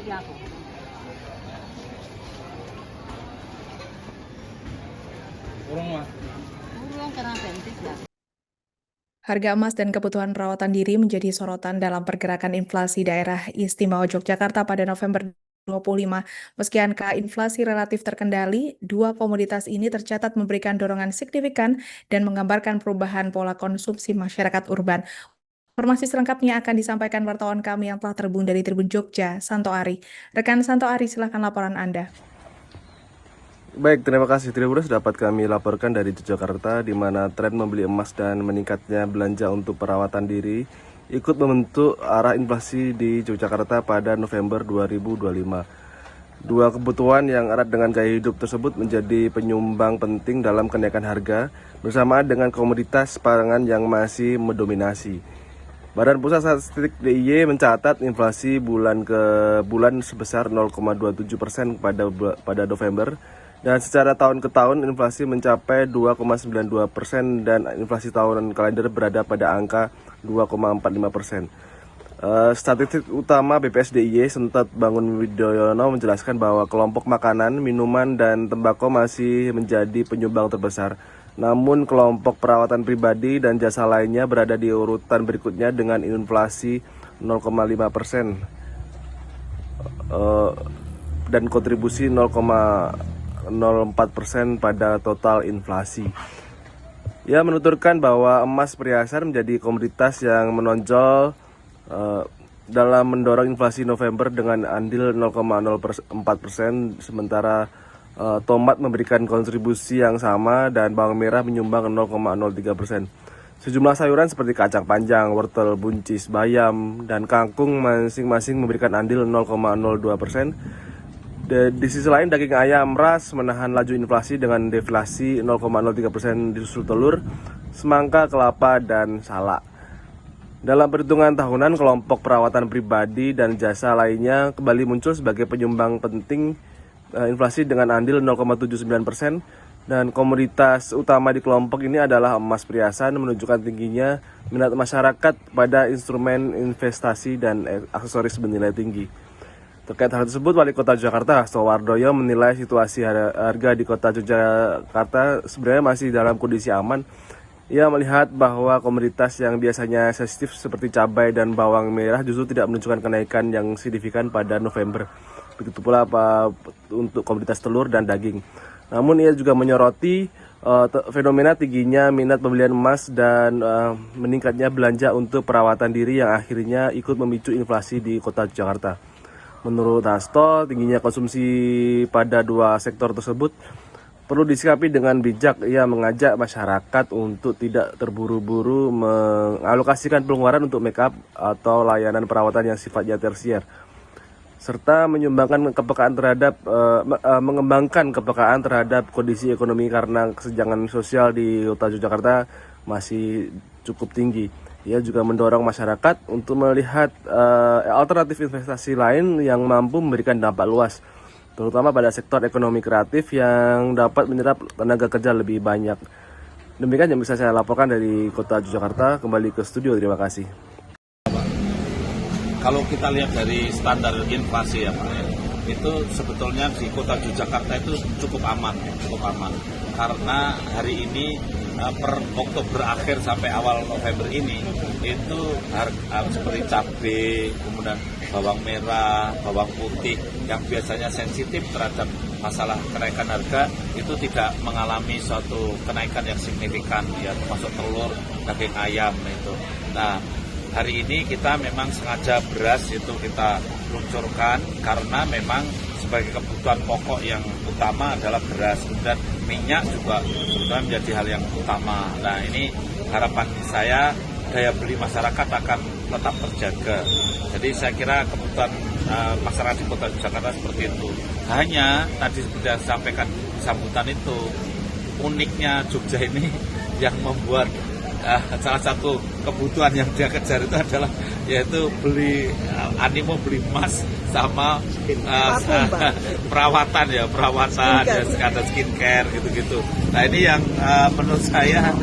iki aku. Urung mah. Urung kena bentis ya. Harga emas dan kebutuhan perawatan diri menjadi sorotan dalam pergerakan inflasi daerah istimewa Yogyakarta pada November 25. Meski angka inflasi relatif terkendali, dua komoditas ini tercatat memberikan dorongan signifikan dan menggambarkan perubahan pola konsumsi masyarakat urban. Informasi selengkapnya akan disampaikan wartawan kami yang telah terhubung dari Tribun Jogja, Santo Ari. Rekan Santo Ari, silakan laporan Anda. Baik, terima kasih Tribuners. Dapat kami laporkan dari Yogyakarta, di mana tren membeli emas dan meningkatnya belanja untuk perawatan diri ikut membentuk arah inflasi di Yogyakarta pada November 2025. Dua kebutuhan yang erat dengan gaya hidup tersebut menjadi penyumbang penting dalam kenaikan harga, bersamaan dengan komoditas pangan yang masih mendominasi. Badan Pusat Statistik DIY mencatat inflasi bulan ke bulan sebesar 0,27% pada November, dan secara tahun ke tahun inflasi mencapai 2,92% dan inflasi tahunan kalender berada pada angka 2,45%. Statistik utama BPS DIY Sentot Bangun Widoyono menjelaskan bahwa kelompok makanan, minuman, dan tembakau masih menjadi penyumbang terbesar. Namun kelompok perawatan pribadi dan jasa lainnya berada di urutan berikutnya dengan inflasi 0,5% dan kontribusi 0,04% pada total inflasi. Ia menuturkan bahwa emas perhiasan menjadi komoditas yang menonjol dalam mendorong inflasi November dengan andil 0,04%, sementara tomat memberikan kontribusi yang sama dan bawang merah menyumbang 0,03%. Sejumlah sayuran seperti kacang panjang, wortel, buncis, bayam, dan kangkung masing-masing memberikan andil 0,02%. Di sisi lain, daging ayam ras menahan laju inflasi dengan deflasi 0,03%, disusul telur, semangka, kelapa, dan salak. Dalam perhitungan tahunan, kelompok perawatan pribadi dan jasa lainnya kembali muncul sebagai penyumbang penting inflasi dengan andil 0,79%, dan komoditas utama di kelompok ini adalah emas perhiasan, menunjukkan tingginya minat masyarakat pada instrumen investasi dan aksesoris bernilai tinggi. Terkait hal tersebut, Wali Kota Jakarta, Hasto Wardoyo, menilai situasi harga di Kota Yogyakarta sebenarnya masih dalam kondisi aman. Ia melihat bahwa komoditas yang biasanya sensitif seperti cabai dan bawang merah justru tidak menunjukkan kenaikan yang signifikan pada November. Begitu pula untuk komoditas telur dan daging. Namun ia juga menyoroti fenomena tingginya minat pembelian emas dan meningkatnya belanja untuk perawatan diri yang akhirnya ikut memicu inflasi di Kota Jakarta. Menurut Hasto, tingginya konsumsi pada dua sektor tersebut perlu disikapi dengan bijak. Ia mengajak masyarakat untuk tidak terburu-buru mengalokasikan pengeluaran untuk make up atau layanan perawatan yang sifatnya tersier, serta mengembangkan kepekaan terhadap kondisi ekonomi karena kesenjangan sosial di Kota Yogyakarta masih cukup tinggi. Ia juga mendorong masyarakat untuk melihat alternatif investasi lain yang mampu memberikan dampak luas, terutama pada sektor ekonomi kreatif yang dapat menyerap tenaga kerja lebih banyak. Demikian yang bisa saya laporkan dari Kota Yogyakarta. Kembali ke studio, terima kasih. Kalau kita lihat dari standar inflasi ya Pak, itu sebetulnya di Kota Yogyakarta itu cukup aman. Karena hari ini per Oktober akhir sampai awal November ini itu harga seperti cabai, kemudian bawang merah, bawang putih yang biasanya sensitif terhadap masalah kenaikan harga itu tidak mengalami suatu kenaikan yang signifikan, ya, termasuk telur, daging ayam itu. Nah, hari ini kita memang sengaja beras itu kita luncurkan karena memang sebagai kebutuhan pokok yang utama adalah beras, kemudian minyak juga sebetulnya menjadi hal yang utama. Nah, ini harapan saya daya beli masyarakat akan tetap terjaga. Jadi saya kira kebutuhan masyarakat di Kota Jakarta seperti itu. Hanya tadi sudah sampaikan sambutan itu, uniknya Jogja ini yang membuat salah satu kebutuhan yang dia kejar itu adalah yaitu animo beli emas sama perawatan ya ada skincare gitu-gitu. Nah, ini yang menurut saya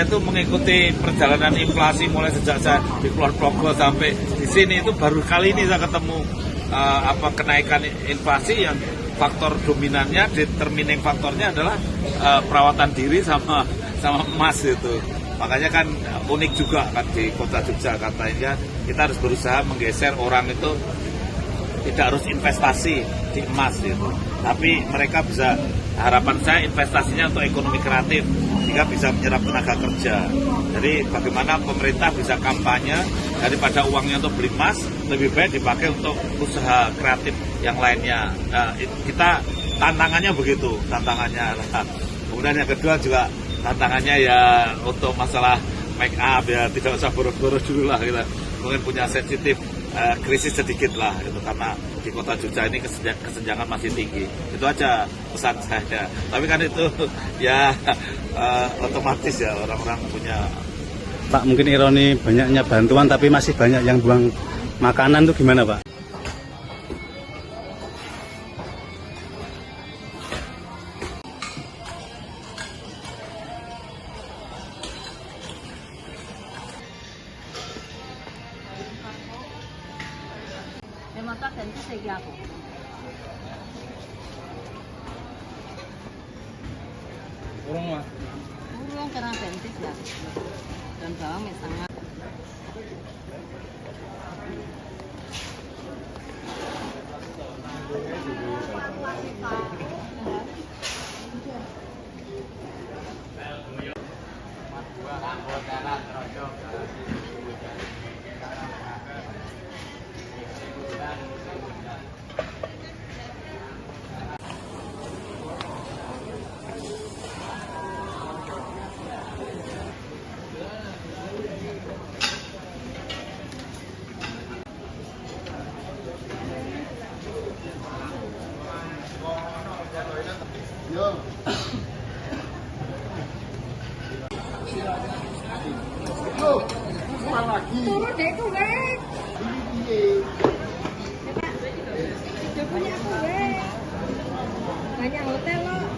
tuh mengikuti perjalanan inflasi mulai sejak saya di Kulon Progo sampai di sini itu baru kali ini saya ketemu kenaikan inflasi yang faktor dominannya, determining faktornya adalah perawatan diri sama emas itu. Makanya kan unik juga kan di kota Yogyakarta ini kita harus berusaha menggeser orang itu tidak harus investasi di emas gitu. Tapi mereka bisa, harapan saya investasinya untuk ekonomi kreatif sehingga bisa menyerap tenaga kerja. Jadi bagaimana pemerintah bisa kampanye daripada uangnya untuk beli emas lebih baik dipakai untuk usaha kreatif yang lainnya. Nah, kita tantangannya begitu, tantangannya. Nah, kemudian yang kedua juga tantangannya ya untuk masalah make up ya tidak usah boros-boros dulu lah kita. Mungkin punya sensitif krisis sedikit lah gitu, karena di kota Jogja ini kesenjangan masih tinggi. Itu aja pesan saya. Tapi kan itu ya otomatis ya orang-orang punya. Pak, mungkin ironi banyaknya bantuan tapi masih banyak yang buang makanan tuh gimana, Pak? Terima kasih itu saya aku. Urung karena sentis ya. Dan bawang misalnya. Turun deh kowe. Coba kowe. Banyak hotel loh.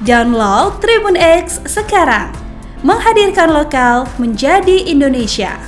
Download Tribun X sekarang, menghadirkan lokal menjadi Indonesia.